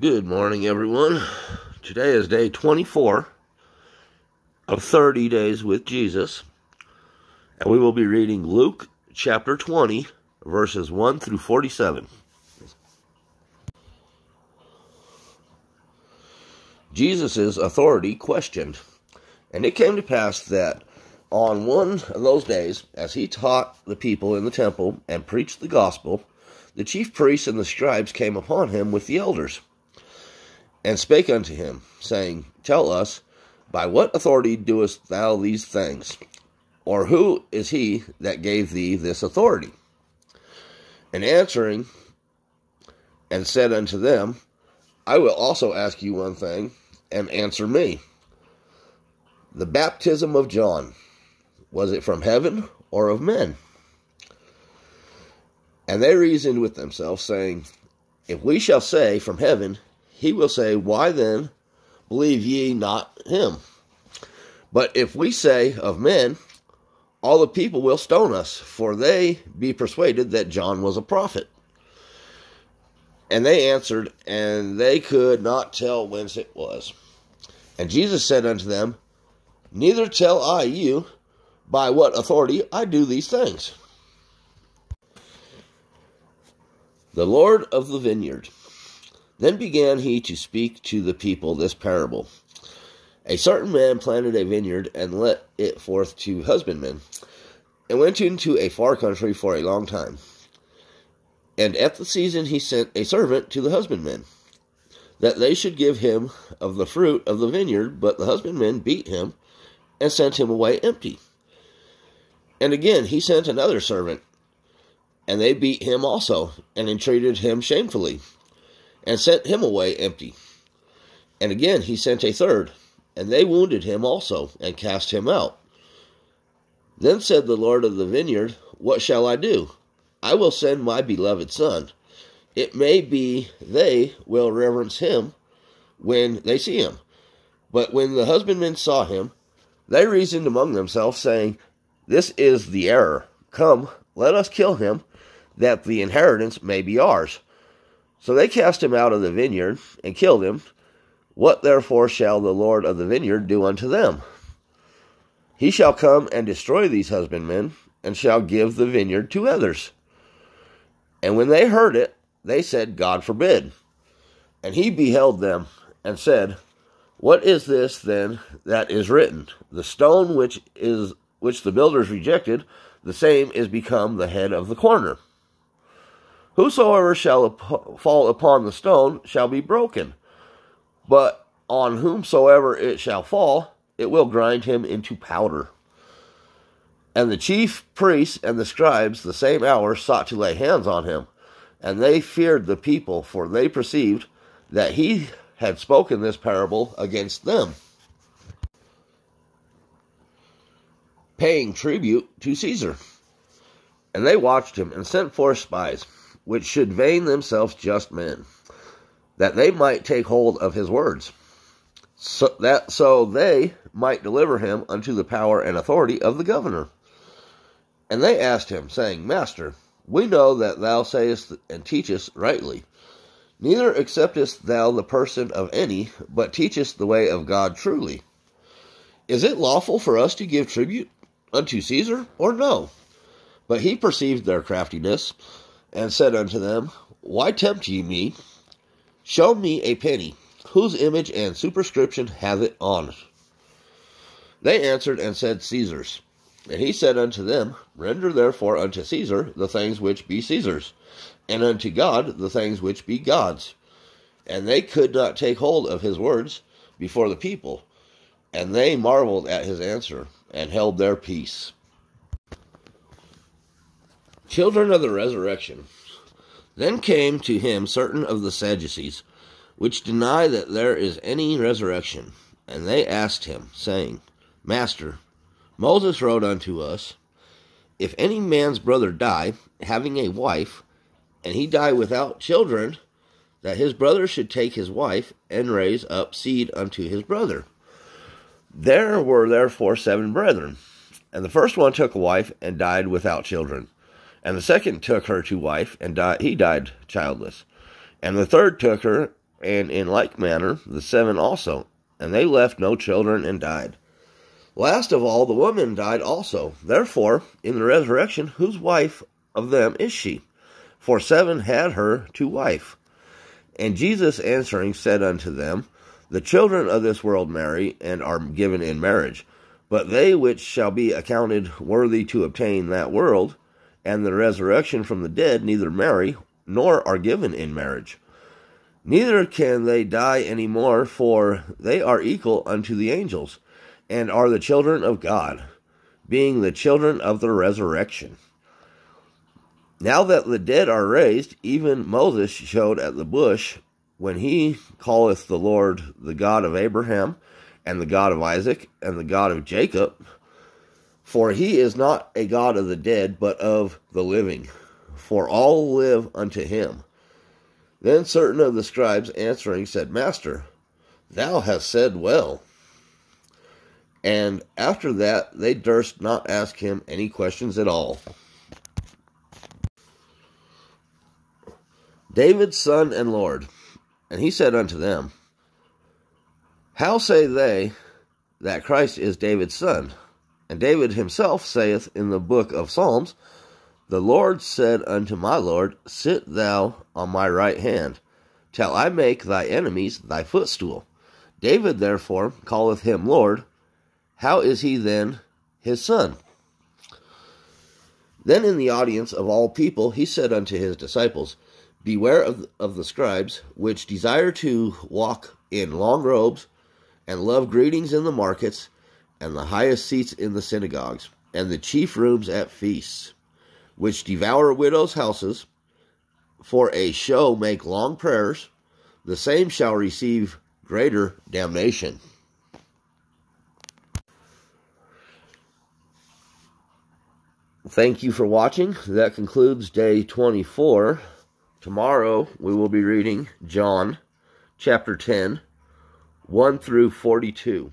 Good morning, everyone. Today is day 24 of 30 Days with Jesus, and we will be reading Luke chapter 20, verses 1 through 47. Jesus' authority questioned. And it came to pass that on one of those days, as he taught the people in the temple and preached the gospel, the chief priests and the scribes came upon him with the elders, and spake unto him, saying, Tell us, by what authority doest thou these things? Or who is he that gave thee this authority? And answering, and said unto them, I will also ask you one thing, and answer me. The baptism of John, was it from heaven or of men? And they reasoned with themselves, saying, If we shall say from heaven, he will say, Why then believe ye not him? But if we say of men, all the people will stone us, for they be persuaded that John was a prophet. And they answered, and they could not tell whence it was. And Jesus said unto them, Neither tell I you by what authority I do these things. The Lord of the vineyard. Then began he to speak to the people this parable. A certain man planted a vineyard, and let it forth to husbandmen, and went into a far country for a long time. And at the season he sent a servant to the husbandmen, that they should give him of the fruit of the vineyard. But the husbandmen beat him, and sent him away empty. And again he sent another servant, and they beat him also, and entreated him shamefully, and sent him away empty. And again he sent a third, and they wounded him also, and cast him out. Then said the Lord of the vineyard, What shall I do? I will send my beloved son. It may be they will reverence him when they see him. But when the husbandmen saw him, they reasoned among themselves, saying, This is the error. Come, let us kill him, that the inheritance may be ours. So they cast him out of the vineyard, and killed him. What therefore shall the Lord of the vineyard do unto them? He shall come and destroy these husbandmen, and shall give the vineyard to others. And when they heard it, they said, God forbid. And he beheld them, and said, What is this then that is written? The stone which the builders rejected, the same is become the head of the corner. Whosoever shall fall upon the stone shall be broken, but on whomsoever it shall fall, it will grind him into powder. And the chief priests and the scribes the same hour sought to lay hands on him, and they feared the people, for they perceived that he had spoken this parable against them. Paying tribute to Caesar. And they watched him, and sent forth spies, which should vein themselves just men, that they might take hold of his words, so they might deliver him unto the power and authority of the governor. And they asked him, saying, Master, we know that thou sayest and teachest rightly. Neither acceptest thou the person of any, but teachest the way of God truly. Is it lawful for us to give tribute unto Caesar, or no? But he perceived their craftiness, and said unto them, Why tempt ye me? Show me a penny, whose image and superscription hath it on it? They answered and said, Caesar's. And he said unto them, Render therefore unto Caesar the things which be Caesar's, and unto God the things which be God's. And they could not take hold of his words before the people, and they marveled at his answer, and held their peace. Children of the resurrection. Then came to him certain of the Sadducees, which deny that there is any resurrection. And they asked him, saying, Master, Moses wrote unto us, If any man's brother die, having a wife, and he die without children, that his brother should take his wife, and raise up seed unto his brother. There were therefore 7 brethren, and the first one took a wife, and died without children. And the second took her to wife, and he died childless. And the third took her, and in like manner the 7 also, and they left no children and died. Last of all, the woman died also. Therefore, in the resurrection, whose wife of them is she? For 7 had her to wife. And Jesus answering said unto them, The children of this world marry, and are given in marriage. But they which shall be accounted worthy to obtain that world, and the resurrection from the dead, neither marry, nor are given in marriage. Neither can they die any more, for they are equal unto the angels, and are the children of God, being the children of the resurrection. Now that the dead are raised, even Moses showed at the bush, when he calleth the Lord the God of Abraham, and the God of Isaac, and the God of Jacob. For he is not a God of the dead, but of the living. For all live unto him. Then certain of the scribes answering said, Master, thou hast said well. And after that they durst not ask him any questions at all. David's son and Lord. And he said unto them, How say they that Christ is David's son? And David himself saith in the book of Psalms, The Lord said unto my Lord, Sit thou on my right hand, till I make thy enemies thy footstool. David therefore calleth him Lord. How is he then his son? Then in the audience of all people he said unto his disciples, Beware of the scribes, which desire to walk in long robes, and love greetings in the markets, and the highest seats in the synagogues, and the chief rooms at feasts, which devour widows' houses, for a show make long prayers. The same shall receive greater damnation. Thank you for watching. That concludes day 24. Tomorrow we will be reading John chapter 10, 1 through 42.